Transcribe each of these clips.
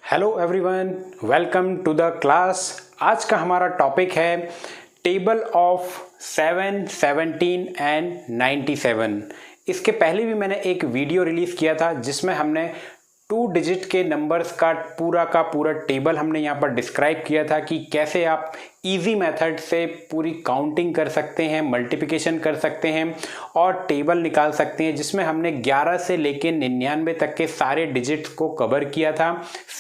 Hello everyone, welcome to the class. आज का हमारा टॉपिक है टेबल ऑफ 7, 17 एंड 97। इसके पहले भी मैंने एक वीडियो रिलीज़ किया था जिसमें हमने 2 डिजिट के नंबर्स का पूरा टेबल हमने यहाँ पर डिस्क्राइब किया था कि कैसे आप इजी मेथड से पूरी काउंटिंग कर सकते हैं, मल्टीप्लिकेशन कर सकते हैं और टेबल निकाल सकते हैं, जिसमें हमने 11 से लेकर 99 तक के सारे डिजिट्स को कवर किया था।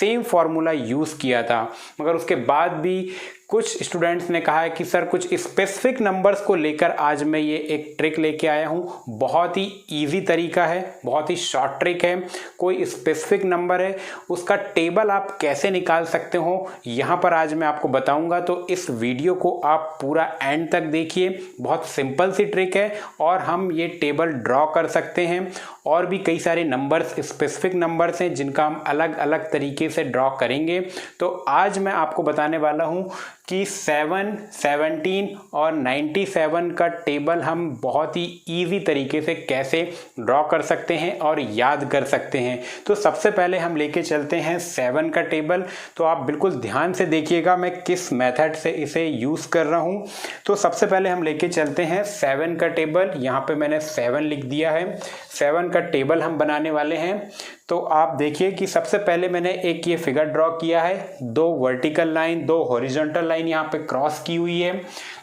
सेम फॉर्मूला यूज़ किया था, मगर उसके बाद भी कुछ स्टूडेंट्स ने कहा है कि सर कुछ स्पेसिफिक नंबर्स को लेकर आज मैं ये एक ट्रिक लेके आया हूँ। बहुत ही इजी तरीका है, बहुत ही शॉर्ट ट्रिक है। कोई स्पेसिफिक नंबर है, उसका टेबल आप कैसे निकाल सकते हो यहाँ पर आज मैं आपको बताऊंगा। तो इस वीडियो को आप पूरा एंड तक देखिए। बहुत सिंपल सी ट्रिक है और हम ये टेबल ड्रॉ कर सकते हैं। और भी कई सारे नंबर्स, स्पेसिफिक नंबर्स हैं जिनका हम अलग अलग तरीके से ड्रॉ करेंगे। तो आज मैं आपको बताने वाला हूँ कि 7, 17 और 97 का टेबल हम बहुत ही इजी तरीके से कैसे ड्रॉ कर सकते हैं और याद कर सकते हैं। तो सबसे पहले हम लेके चलते हैं 7 का टेबल। तो आप बिल्कुल ध्यान से देखिएगा मैं किस मेथड से इसे यूज़ कर रहा हूँ। तो सबसे पहले हम लेके चलते हैं 7 का टेबल। यहाँ पे मैंने 7 लिख दिया है। 7 का टेबल हम बनाने वाले हैं। तो आप देखिए कि सबसे पहले मैंने एक ये फिगर ड्रॉ किया है, 2 वर्टिकल लाइन, 2 हॉरिजॉन्टल लाइन यहाँ पे क्रॉस की हुई है।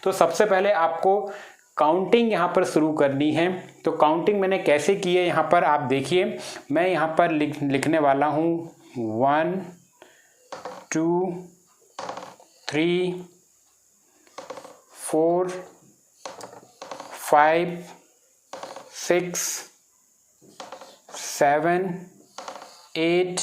तो सबसे पहले आपको काउंटिंग यहाँ पर शुरू करनी है। तो काउंटिंग मैंने कैसे की है यहाँ पर आप देखिए। मैं यहाँ पर लिखने वाला हूँ 1 2 3 4 5 6 7 8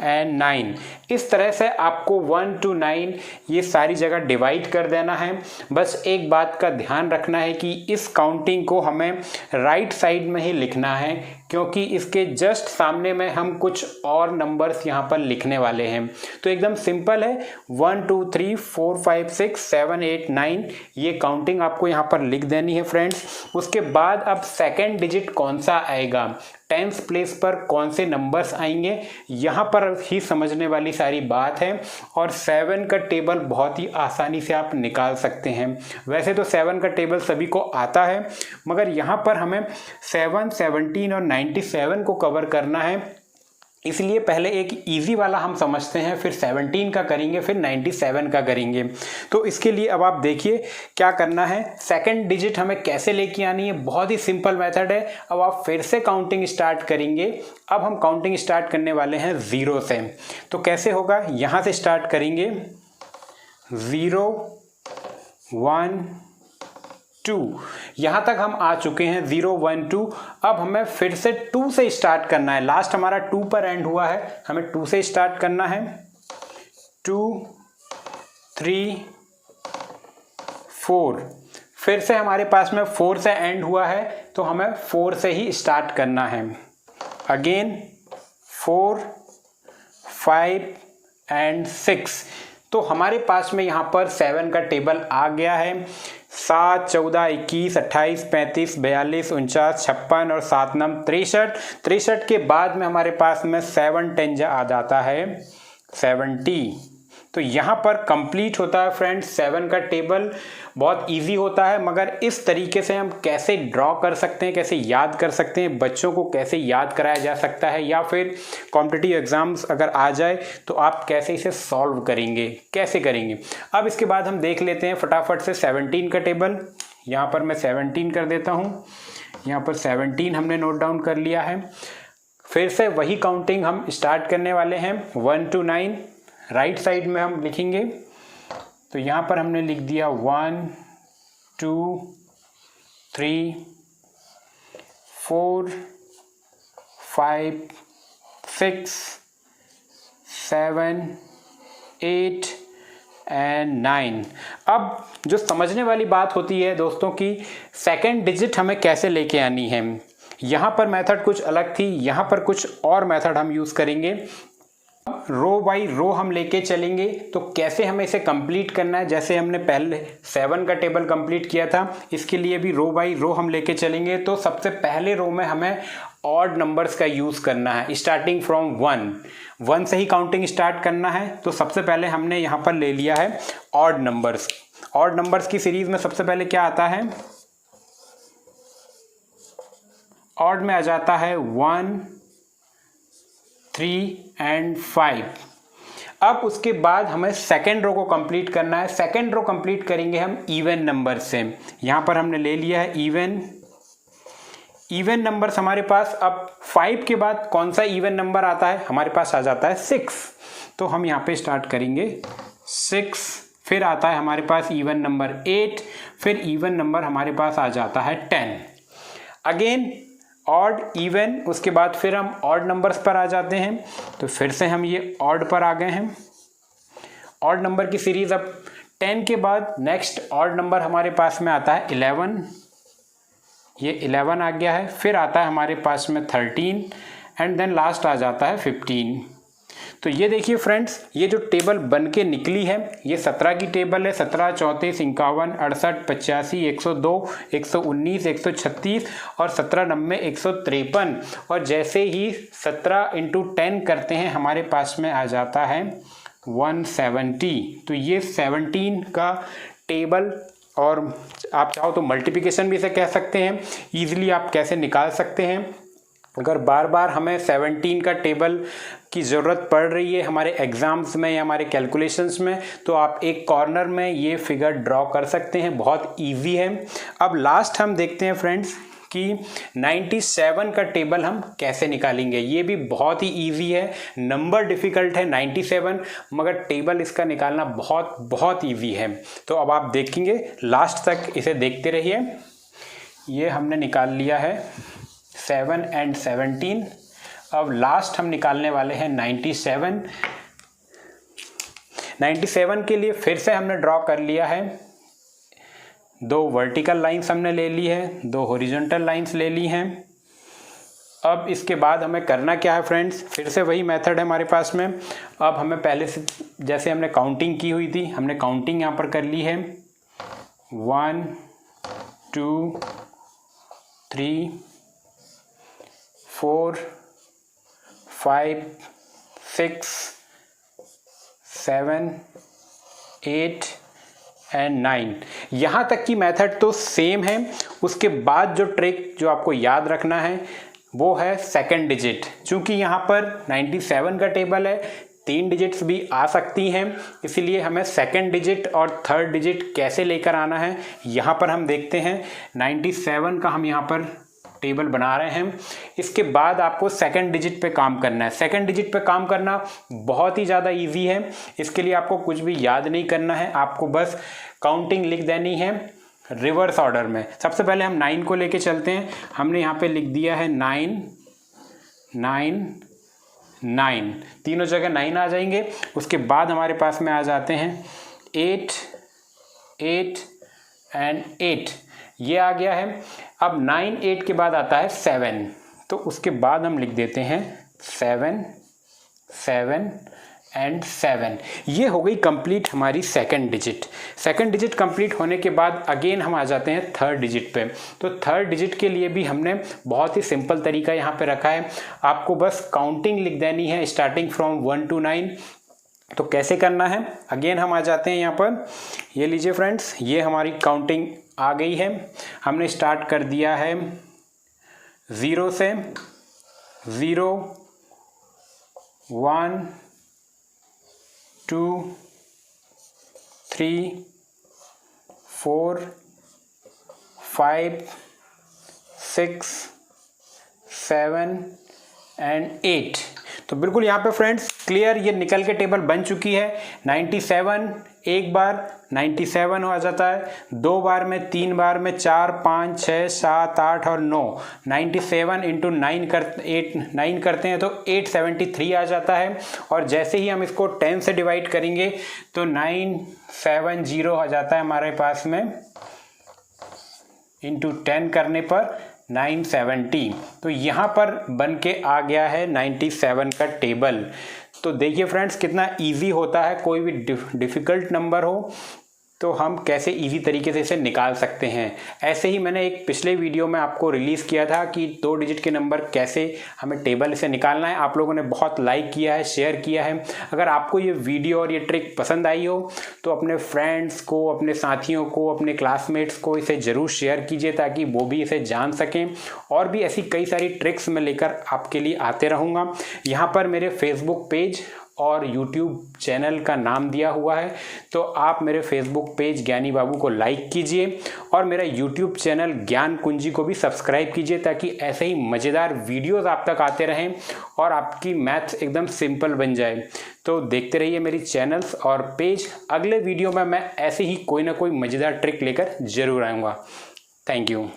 एंड 9। इस तरह से आपको 1 to 9 ये सारी जगह डिवाइड कर देना है। बस एक बात का ध्यान रखना है कि इस काउंटिंग को हमें राइट साइड में ही लिखना है, क्योंकि इसके जस्ट सामने में हम कुछ और नंबर्स यहाँ पर लिखने वाले हैं। तो एकदम सिंपल है, 1 2 3 4 5 6 7 8 9 ये काउंटिंग आपको यहाँ पर लिख देनी है फ्रेंड्स। उसके बाद अब सेकेंड डिजिट कौन सा आएगा, 10th प्लेस पर कौन से नंबर्स आएंगे, यहाँ पर ही समझने वाली सारी बात है। और 7 का टेबल बहुत ही आसानी से आप निकाल सकते हैं। वैसे तो 7 का टेबल सभी को आता है, मगर यहाँ पर हमें 7, 17 और 97 को कवर करना है। इसलिए पहले एक इजी वाला हम समझते हैं, फिर 17 का करेंगे, फिर 97 का करेंगे। तो इसके लिए अब आप देखिए क्या करना है। सेकंड डिजिट हमें कैसे लेके आनी है, बहुत ही सिंपल मेथड है। अब आप फिर से काउंटिंग स्टार्ट करेंगे। अब हम काउंटिंग स्टार्ट करने वाले हैं 0 से। तो कैसे होगा, यहाँ से स्टार्ट करेंगे 0 1 2। यहाँ तक हम आ चुके हैं 0 1 2। अब हमें फिर से 2 से स्टार्ट करना है। लास्ट हमारा 2 पर एंड हुआ है, हमें 2 से स्टार्ट करना है। 2 3 4। फिर से हमारे पास में 4 से एंड हुआ है, तो हमें 4 से ही स्टार्ट करना है। Again 4 5 and 6। तो हमारे पास में यहाँ पर 7 का टेबल आ गया है। 7 14 21 28 35 42 49 56 और 7 9 63। 63 के बाद में हमारे पास में 7 10 आ जाता है 70। तो यहाँ पर कंप्लीट होता है फ्रेंड्स 7 का टेबल। बहुत इजी होता है, मगर इस तरीके से हम कैसे ड्रॉ कर सकते हैं, कैसे याद कर सकते हैं, बच्चों को कैसे याद कराया जा सकता है, या फिर कॉम्पिटिटिव एग्जाम्स अगर आ जाए तो आप कैसे इसे सॉल्व करेंगे, कैसे करेंगे। अब इसके बाद हम देख लेते हैं फटाफट से 17 का टेबल। यहाँ पर मैं 17 कर देता हूँ। यहाँ पर 17 हमने नोट डाउन कर लिया है। फिर से वही काउंटिंग हम स्टार्ट करने वाले हैं 1 to 9। राइट साइड में हम लिखेंगे। तो यहाँ पर हमने लिख दिया 1 2 3 4 5 6 7 8 एंड 9। अब जो समझने वाली बात होती है दोस्तों की सेकेंड डिजिट हमें कैसे लेके आनी है। यहाँ पर मेथड कुछ अलग थी, यहाँ पर कुछ और मेथड हम यूज़ करेंगे। रो बाई रो हम लेके चलेंगे। तो कैसे हमें इसे कंप्लीट करना है, जैसे हमने पहले 7 का टेबल कंप्लीट किया था, इसके लिए भी रो बाई रो हम लेके चलेंगे। तो सबसे पहले रो में हमें ऑड नंबर्स का यूज़ करना है, स्टार्टिंग फ्रॉम 1 से ही काउंटिंग स्टार्ट करना है। तो सबसे पहले हमने यहाँ पर ले लिया है ऑड नंबर्स। ऑड नंबर्स की सीरीज में सबसे पहले क्या आता है, ऑड में आ जाता है 1, 3 एंड 5। अब उसके बाद हमें सेकेंड रो को कंप्लीट करना है। सेकेंड रो कंप्लीट करेंगे हम इवन नंबर से। यहाँ पर हमने ले लिया है इवन नंबर्स हमारे पास। अब 5 के बाद कौन सा इवन नंबर आता है, हमारे पास आ जाता है 6। तो हम यहाँ पे स्टार्ट करेंगे 6, फिर आता है हमारे पास इवन नंबर 8, फिर इवन नंबर हमारे पास आ जाता है 10। अगेन ऑड इवन, उसके बाद फिर हम ऑड नंबर्स पर आ जाते हैं। तो फिर से हम ये ऑड पर आ गए हैं। ऑड नंबर की सीरीज अब 10 के बाद नेक्स्ट ऑड नंबर हमारे पास में आता है 11, ये 11 आ गया है। फिर आता है हमारे पास में 13 एंड देन लास्ट आ जाता है 15। तो ये देखिए फ्रेंड्स, ये जो टेबल बन के निकली है ये 17 की टेबल है। 17, 34, 51, 68, 85, 102, 119, 136 और 17, 90, 153। और जैसे ही 17 × 10 करते हैं हमारे पास में आ जाता है 170। तो ये 17 का टेबल, और आप चाहो तो मल्टीप्लिकेशन भी इसे कह सकते हैं। ईजिली आप कैसे निकाल सकते हैं, अगर बार बार हमें 17 का टेबल की ज़रूरत पड़ रही है हमारे एग्ज़ाम्स में या हमारे कैलकुलेशंस में, तो आप एक कॉर्नर में ये फिगर ड्रॉ कर सकते हैं। बहुत इजी है। अब लास्ट हम देखते हैं फ्रेंड्स कि 97 का टेबल हम कैसे निकालेंगे। ये भी बहुत ही इजी है। नंबर डिफ़िकल्ट है 97, मगर टेबल इसका निकालना बहुत बहुत इजी है। तो अब आप देखेंगे, लास्ट तक इसे देखते रहिए। ये हमने निकाल लिया है 7 एंड 17। अब लास्ट हम निकालने वाले हैं 97। 97 के लिए फिर से हमने ड्रॉ कर लिया है। 2 वर्टिकल लाइंस हमने ले ली है, 2 हॉरिजॉन्टल लाइंस ले ली हैं। अब इसके बाद हमें करना क्या है फ्रेंड्स, फिर से वही मेथड है हमारे पास में। अब हमें पहले से जैसे हमने काउंटिंग की हुई थी, हमने काउंटिंग यहाँ पर कर ली है। 1, 2, 3, 4, 5, 6, 7, 8 एंड 9। यहाँ तक की मेथड तो सेम है। उसके बाद जो ट्रिक जो आपको याद रखना है वो है सेकंड डिजिट। चूँकि यहाँ पर 97 का टेबल है, 3 डिजिट्स भी आ सकती हैं, इसीलिए हमें सेकंड डिजिट और थर्ड डिजिट कैसे लेकर आना है यहाँ पर हम देखते हैं। 97 का हम यहाँ पर टेबल बना रहे हैं। इसके बाद आपको सेकंड डिजिट पे काम करना है। सेकंड डिजिट पे काम करना बहुत ही ज़्यादा इजी है। इसके लिए आपको कुछ भी याद नहीं करना है, आपको बस काउंटिंग लिख देनी है रिवर्स ऑर्डर में। सबसे पहले हम 9 को लेके चलते हैं। हमने यहाँ पे लिख दिया है 9, 9, 9, तीनों जगह 9 आ जाएंगे। उसके बाद हमारे पास में आ जाते हैं 8, 8 एंड 8, ये आ गया है। अब 9, 8 के बाद आता है 7, तो उसके बाद हम लिख देते हैं 7, 7 एंड 7। ये हो गई कंप्लीट हमारी second digit. Second digit complete होने के बाद अगेन हम आ जाते हैं थर्ड डिजिट पे। तो थर्ड डिजिट के लिए भी हमने बहुत ही सिंपल तरीका यहाँ पे रखा है। आपको बस काउंटिंग लिख देनी है स्टार्टिंग फ्रॉम 1 to 9। तो कैसे करना है, अगेन हम आ जाते हैं यहाँ पर। ये लीजिए फ्रेंड्स, ये हमारी काउंटिंग आ गई है। हमने स्टार्ट कर दिया है 0 से। 0, 1, 2, 3, 4, 5, 6, 7 एंड 8। तो बिल्कुल यहाँ पे फ्रेंड्स क्लियर ये निकल के टेबल बन चुकी है। 97 एक बार 97 हो जाता है, 2 बार में, 3 बार में, 4, 5, 6, 7, 8 और 9। 97 × 9 करते हैं तो 873 आ जाता है। और जैसे ही हम इसको 10 से डिवाइड करेंगे तो 970 आ जाता है हमारे पास में। इंटू 10 करने पर 970। तो यहाँ पर बन के आ गया है 97 का टेबल। तो देखिए फ्रेंड्स कितना इजी होता है। कोई भी डिफ़िकल्ट नंबर हो तो हम कैसे इजी तरीके से इसे निकाल सकते हैं। ऐसे ही मैंने एक पिछले वीडियो में आपको रिलीज़ किया था कि 2 डिजिट के नंबर कैसे हमें टेबल से निकालना है। आप लोगों ने बहुत लाइक किया है, शेयर किया है। अगर आपको ये वीडियो और ये ट्रिक पसंद आई हो तो अपने फ्रेंड्स को, अपने साथियों को, अपने क्लासमेट्स को इसे ज़रूर शेयर कीजिए ताकि वो भी इसे जान सकें। और भी ऐसी कई सारी ट्रिक्स मैं लेकर आपके लिए आते रहूँगा। यहाँ पर मेरे फेसबुक पेज और YouTube चैनल का नाम दिया हुआ है, तो आप मेरे फेसबुक पेज ज्ञानी बाबू को लाइक कीजिए और मेरा YouTube चैनल ज्ञान कुंजी को भी सब्सक्राइब कीजिए ताकि ऐसे ही मज़ेदार वीडियोस आप तक आते रहें और आपकी मैथ्स एकदम सिंपल बन जाए। तो देखते रहिए मेरी चैनल्स और पेज। अगले वीडियो में मैं ऐसे ही कोई ना कोई मज़ेदार ट्रिक लेकर ज़रूर आऊँगा। Thank you.